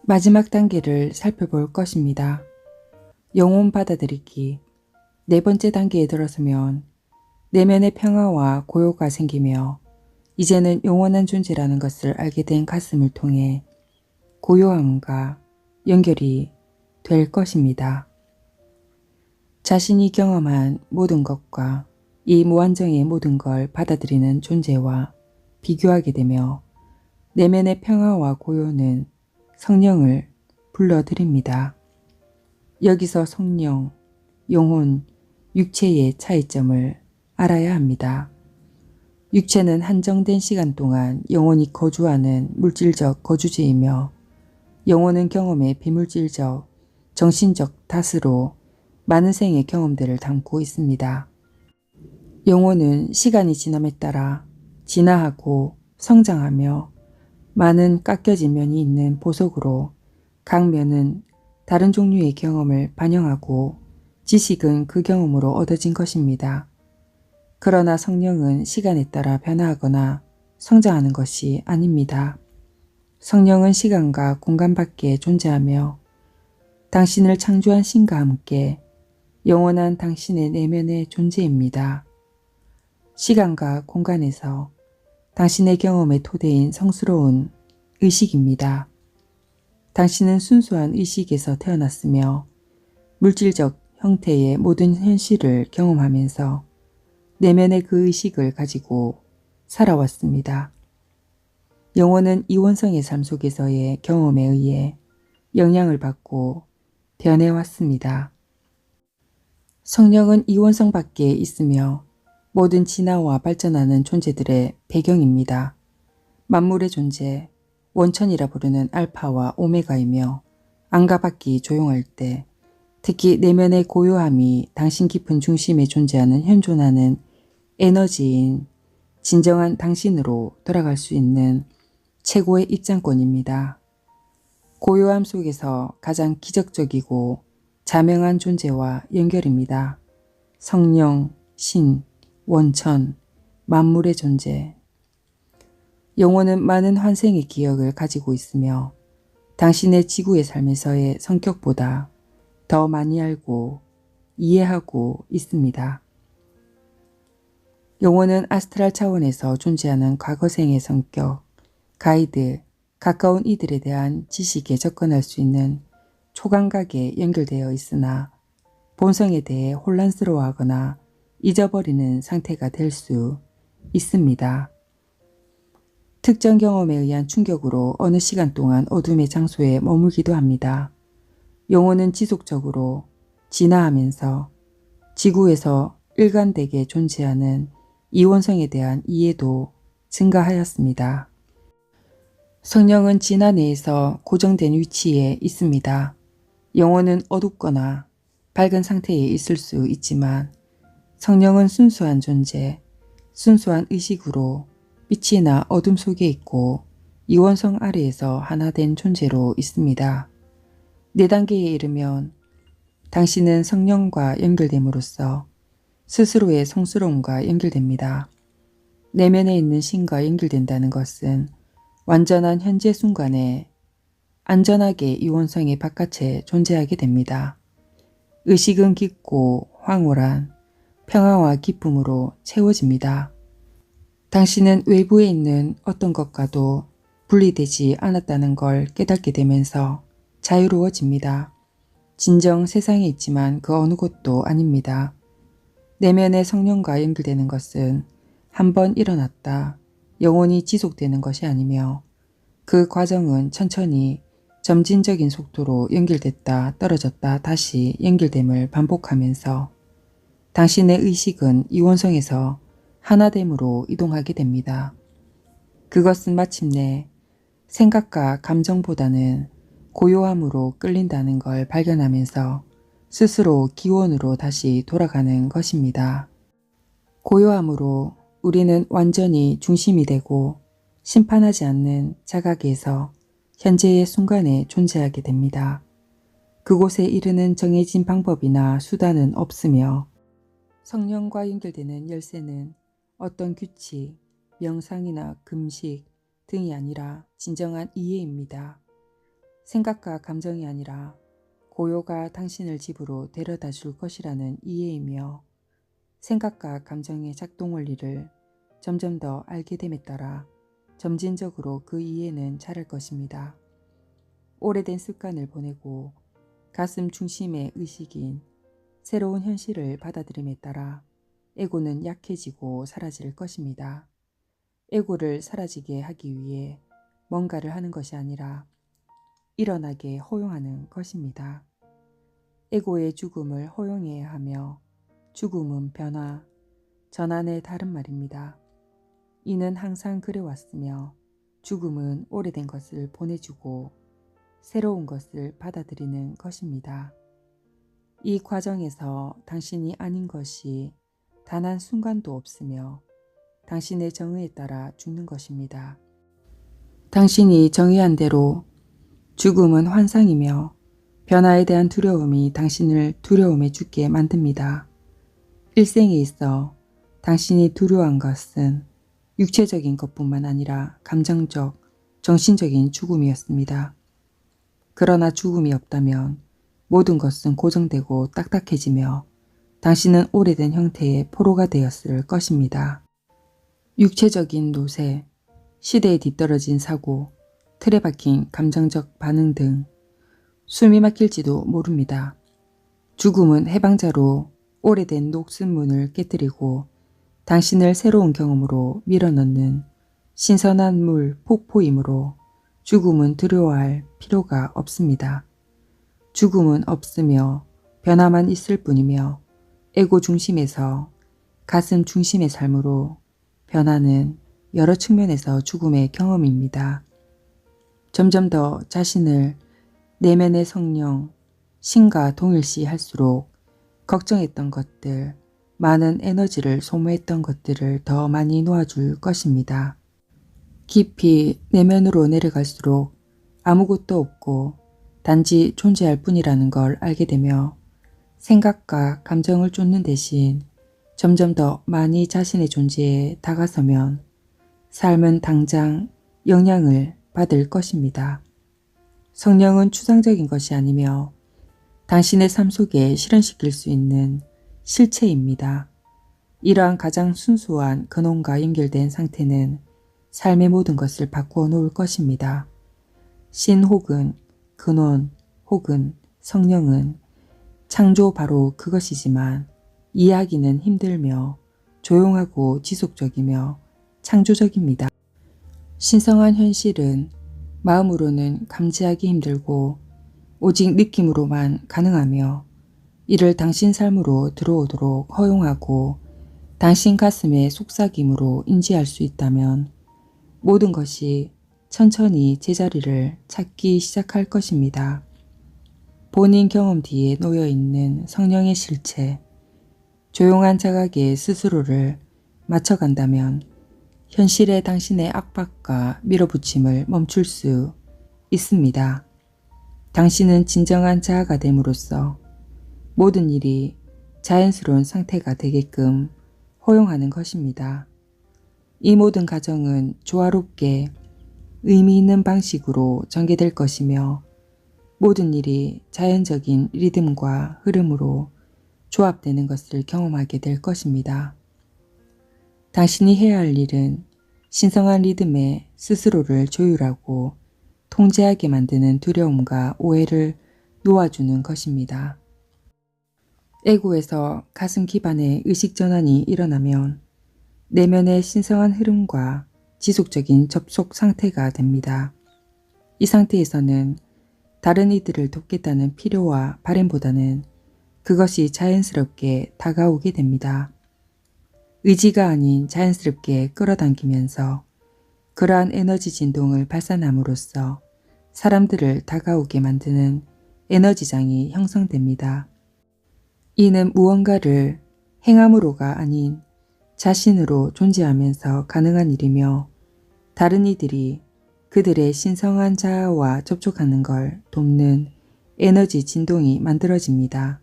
마지막 단계를 살펴볼 것입니다. 영혼 받아들이기. 네 번째 단계에 들어서면 내면의 평화와 고요가 생기며 이제는 영원한 존재라는 것을 알게 된 가슴을 통해 고요함과 연결이 될 것입니다. 자신이 경험한 모든 것과 이 무한정의 모든 걸 받아들이는 존재와 비교하게 되며 내면의 평화와 고요는 성령을 불러들입니다. 여기서 성령, 영혼, 육체의 차이점을 알아야 합니다. 육체는 한정된 시간 동안 영원히 거주하는 물질적 거주지이며 영혼은 경험의 비물질적, 정신적 탓으로 많은 생의 경험들을 담고 있습니다. 영혼은 시간이 지남에 따라 진화하고 성장하며 많은 깎여진 면이 있는 보석으로 각 면은 다른 종류의 경험을 반영하고 지식은 그 경험으로 얻어진 것입니다. 그러나 성령은 시간에 따라 변화하거나 성장하는 것이 아닙니다. 성령은 시간과 공간 밖에 존재하며 당신을 창조한 신과 함께 영원한 당신의 내면의 존재입니다. 시간과 공간에서 당신의 경험의 토대인 성스러운 의식입니다. 당신은 순수한 의식에서 태어났으며 물질적 형태의 모든 현실을 경험하면서 내면의 그 의식을 가지고 살아왔습니다. 영혼은 이원성의 삶 속에서의 경험에 의해 영향을 받고 변해왔습니다. 성령은 이원성 밖에 있으며 모든 진화와 발전하는 존재들의 배경입니다. 만물의 존재, 원천이라 부르는 알파와 오메가이며 안과 밖이 조용할 때 특히 내면의 고요함이 당신 깊은 중심에 존재하는 현존하는 에너지인 진정한 당신으로 돌아갈 수 있는 최고의 입장권입니다. 고요함 속에서 가장 기적적이고 자명한 존재와 연결입니다. 성령, 신, 원천, 만물의 존재. 영혼은 많은 환생의 기억을 가지고 있으며 당신의 지구의 삶에서의 성격보다 더 많이 알고 이해하고 있습니다. 영혼은 아스트랄 차원에서 존재하는 과거생의 성격, 가이드, 가까운 이들에 대한 지식에 접근할 수 있는 초감각에 연결되어 있으나 본성에 대해 혼란스러워하거나 잊어버리는 상태가 될 수 있습니다. 특정 경험에 의한 충격으로 어느 시간 동안 어둠의 장소에 머물기도 합니다. 영혼은 지속적으로 진화하면서 지구에서 일관되게 존재하는 이원성에 대한 이해도 증가하였습니다. 성령은 진화 내에서 고정된 위치에 있습니다. 영혼은 어둡거나 밝은 상태에 있을 수 있지만 성령은 순수한 존재, 순수한 의식으로 빛이나 어둠 속에 있고 이원성 아래에서 하나 된 존재로 있습니다. 4단계에 이르면 당신은 성령과 연결됨으로써 스스로의 성스러움과 연결됩니다. 내면에 있는 신과 연결된다는 것은 완전한 현재 순간에 안전하게 이원성의 바깥에 존재하게 됩니다. 의식은 깊고 황홀한 평화와 기쁨으로 채워집니다. 당신은 외부에 있는 어떤 것과도 분리되지 않았다는 걸 깨닫게 되면서 자유로워집니다. 진정 세상에 있지만 그 어느 곳도 아닙니다. 내면의 성령과 연결되는 것은 한 번 일어났다 영원히 지속되는 것이 아니며 그 과정은 천천히 점진적인 속도로 연결됐다 떨어졌다 다시 연결됨을 반복하면서 당신의 의식은 이원성에서 하나됨으로 이동하게 됩니다. 그것은 마침내 생각과 감정보다는 고요함으로 끌린다는 걸 발견하면서 스스로 기원으로 다시 돌아가는 것입니다. 고요함으로 우리는 완전히 중심이 되고 심판하지 않는 자각에서 현재의 순간에 존재하게 됩니다. 그곳에 이르는 정해진 방법이나 수단은 없으며 성령과 연결되는 열쇠는 어떤 규칙, 명상이나 금식 등이 아니라 진정한 이해입니다. 생각과 감정이 아니라 고요가 당신을 집으로 데려다 줄 것이라는 이해이며 생각과 감정의 작동 원리를 점점 더 알게 됨에 따라 점진적으로 그 이해는 자랄 것입니다. 오래된 습관을 보내고 가슴 중심의 의식인 새로운 현실을 받아들임에 따라 에고는 약해지고 사라질 것입니다. 에고를 사라지게 하기 위해 뭔가를 하는 것이 아니라 일어나게 허용하는 것입니다. 에고의 죽음을 허용해야 하며 죽음은 변화, 전환의 다른 말입니다. 이는 항상 그래왔으며 죽음은 오래된 것을 보내주고 새로운 것을 받아들이는 것입니다. 이 과정에서 당신이 아닌 것이 단 한 순간도 없으며 당신의 정의에 따라 죽는 것입니다. 당신이 정의한 대로 죽음은 환상이며 변화에 대한 두려움이 당신을 두려움에 죽게 만듭니다. 일생에 있어 당신이 두려워한 것은 육체적인 것뿐만 아니라 감정적, 정신적인 죽음이었습니다. 그러나 죽음이 없다면 모든 것은 고정되고 딱딱해지며 당신은 오래된 형태의 포로가 되었을 것입니다. 육체적인 노쇠, 시대에 뒤떨어진 사고, 틀에 박힌 감정적 반응 등 숨이 막힐지도 모릅니다. 죽음은 해방자로 오래된 녹슨 문을 깨뜨리고 당신을 새로운 경험으로 밀어넣는 신선한 물 폭포이므로 죽음은 두려워할 필요가 없습니다. 죽음은 없으며 변화만 있을 뿐이며 에고 중심에서 가슴 중심의 삶으로 변화는 여러 측면에서 죽음의 경험입니다. 점점 더 자신을 내면의 성령, 신과 동일시할수록 걱정했던 것들, 많은 에너지를 소모했던 것들을 더 많이 놓아줄 것입니다. 깊이 내면으로 내려갈수록 아무것도 없고 단지 존재할 뿐이라는 걸 알게 되며 생각과 감정을 쫓는 대신 점점 더 많이 자신의 존재에 다가서면 삶은 당장 영향을 받을 것입니다. 성령은 추상적인 것이 아니며 당신의 삶 속에 실현시킬 수 있는 실체입니다. 이러한 가장 순수한 근원과 연결된 상태는 삶의 모든 것을 바꾸어 놓을 것입니다. 신 혹은 근원 혹은 성령은 창조 바로 그것이지만 이해하기는 힘들며 조용하고 지속적이며 창조적입니다. 신성한 현실은 마음으로는 감지하기 힘들고 오직 느낌으로만 가능하며 이를 당신 삶으로 들어오도록 허용하고 당신 가슴의 속삭임으로 인지할 수 있다면 모든 것이 천천히 제자리를 찾기 시작할 것입니다. 본인 경험 뒤에 놓여있는 성령의 실체, 조용한 자각에 스스로를 맞춰간다면 현실의 당신의 압박과 밀어붙임을 멈출 수 있습니다. 당신은 진정한 자아가 됨으로써 모든 일이 자연스러운 상태가 되게끔 허용하는 것입니다. 이 모든 과정은 조화롭게 의미 있는 방식으로 전개될 것이며 모든 일이 자연적인 리듬과 흐름으로 조합되는 것을 경험하게 될 것입니다. 당신이 해야 할 일은 신성한 리듬에 스스로를 조율하고 통제하게 만드는 두려움과 오해를 놓아주는 것입니다. 에고에서 가슴 기반의 의식 전환이 일어나면 내면의 신성한 흐름과 지속적인 접속 상태가 됩니다. 이 상태에서는 다른 이들을 돕겠다는 필요와 바램보다는 그것이 자연스럽게 다가오게 됩니다. 의지가 아닌 자연스럽게 끌어당기면서 그러한 에너지 진동을 발산함으로써 사람들을 다가오게 만드는 에너지장이 형성됩니다. 이는 무언가를 행함으로가 아닌 자신으로 존재하면서 가능한 일이며 다른 이들이 그들의 신성한 자아와 접촉하는 걸 돕는 에너지 진동이 만들어집니다.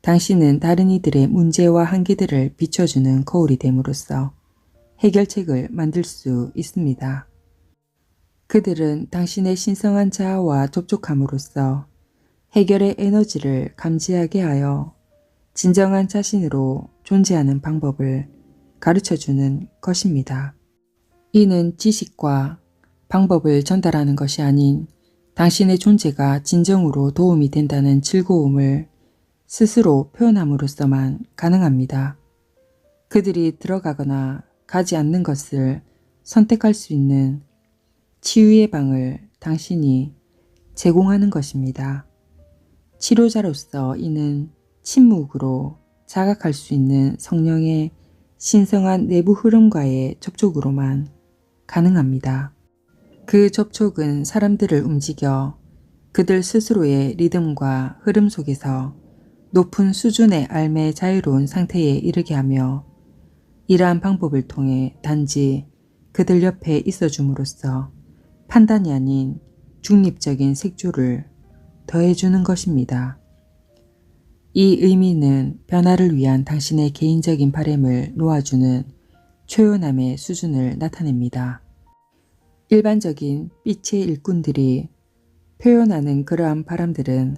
당신은 다른 이들의 문제와 한계들을 비춰주는 거울이 됨으로써 해결책을 만들 수 있습니다. 그들은 당신의 신성한 자아와 접촉함으로써 해결의 에너지를 감지하게 하여 진정한 자신으로 존재하는 방법을 가르쳐주는 것입니다. 이는 지식과 방법을 전달하는 것이 아닌 당신의 존재가 진정으로 도움이 된다는 즐거움을 스스로 표현함으로써만 가능합니다. 그들이 들어가거나 가지 않는 것을 선택할 수 있는 치유의 방을 당신이 제공하는 것입니다. 치료자로서 이는 침묵으로 자각할 수 있는 성령의 신성한 내부 흐름과의 접촉으로만 가능합니다. 그 접촉은 사람들을 움직여 그들 스스로의 리듬과 흐름 속에서 높은 수준의 삶의 자유로운 상태에 이르게 하며 이러한 방법을 통해 단지 그들 옆에 있어줌으로써 판단이 아닌 중립적인 색조를 더해주는 것입니다. 이 의미는 변화를 위한 당신의 개인적인 바람을 놓아주는 초연함의 수준을 나타냅니다. 일반적인 빛의 일꾼들이 표현하는 그러한 바람들은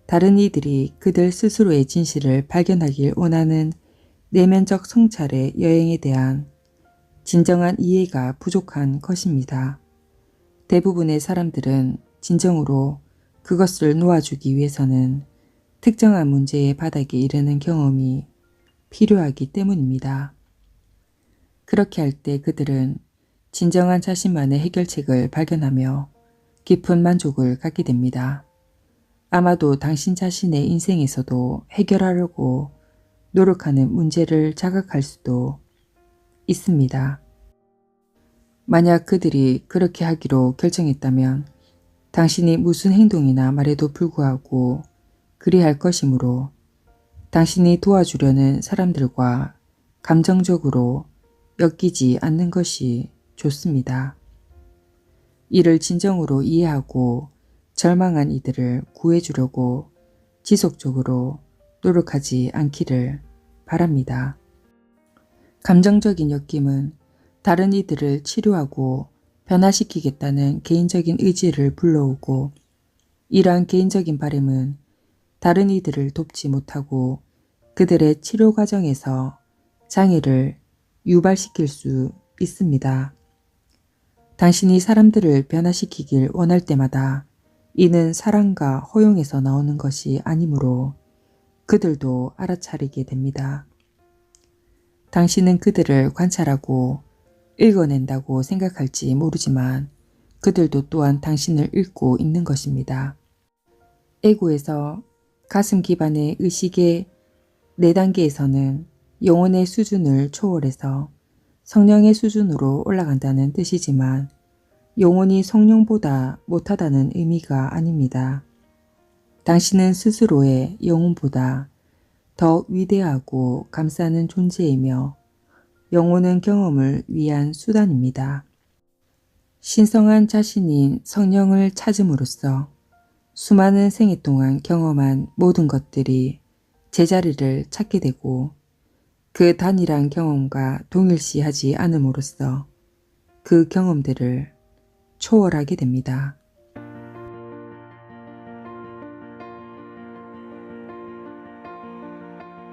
다른 이들이 그들 스스로의 진실을 발견하길 원하는 내면적 성찰의 여행에 대한 진정한 이해가 부족한 것입니다. 대부분의 사람들은 진정으로 그것을 놓아주기 위해서는 특정한 문제의 바닥에 이르는 경험이 필요하기 때문입니다. 그렇게 할 때 그들은 진정한 자신만의 해결책을 발견하며 깊은 만족을 갖게 됩니다. 아마도 당신 자신의 인생에서도 해결하려고 노력하는 문제를 자각할 수도 있습니다. 만약 그들이 그렇게 하기로 결정했다면 당신이 무슨 행동이나 말에도 불구하고 그리할 것이므로 당신이 도와주려는 사람들과 감정적으로 엮이지 않는 것이 좋습니다. 이를 진정으로 이해하고 절망한 이들을 구해주려고 지속적으로 노력하지 않기를 바랍니다. 감정적인 엮임은 다른 이들을 치료하고 변화시키겠다는 개인적인 의지를 불러오고 이러한 개인적인 바람은 다른 이들을 돕지 못하고 그들의 치료 과정에서 장애를 유발시킬 수 있습니다. 당신이 사람들을 변화시키길 원할 때마다 이는 사랑과 허용에서 나오는 것이 아니므로 그들도 알아차리게 됩니다. 당신은 그들을 관찰하고 읽어낸다고 생각할지 모르지만 그들도 또한 당신을 읽고 있는 것입니다. 에고에서 가슴 기반의 의식의 4단계에서는 영혼의 수준을 초월해서 성령의 수준으로 올라간다는 뜻이지만 영혼이 성령보다 못하다는 의미가 아닙니다. 당신은 스스로의 영혼보다 더 위대하고 감싸는 존재이며 영혼은 경험을 위한 수단입니다. 신성한 자신인 성령을 찾음으로써 수많은 생애 동안 경험한 모든 것들이 제자리를 찾게 되고 그 단일한 경험과 동일시하지 않음으로써 그 경험들을 초월하게 됩니다.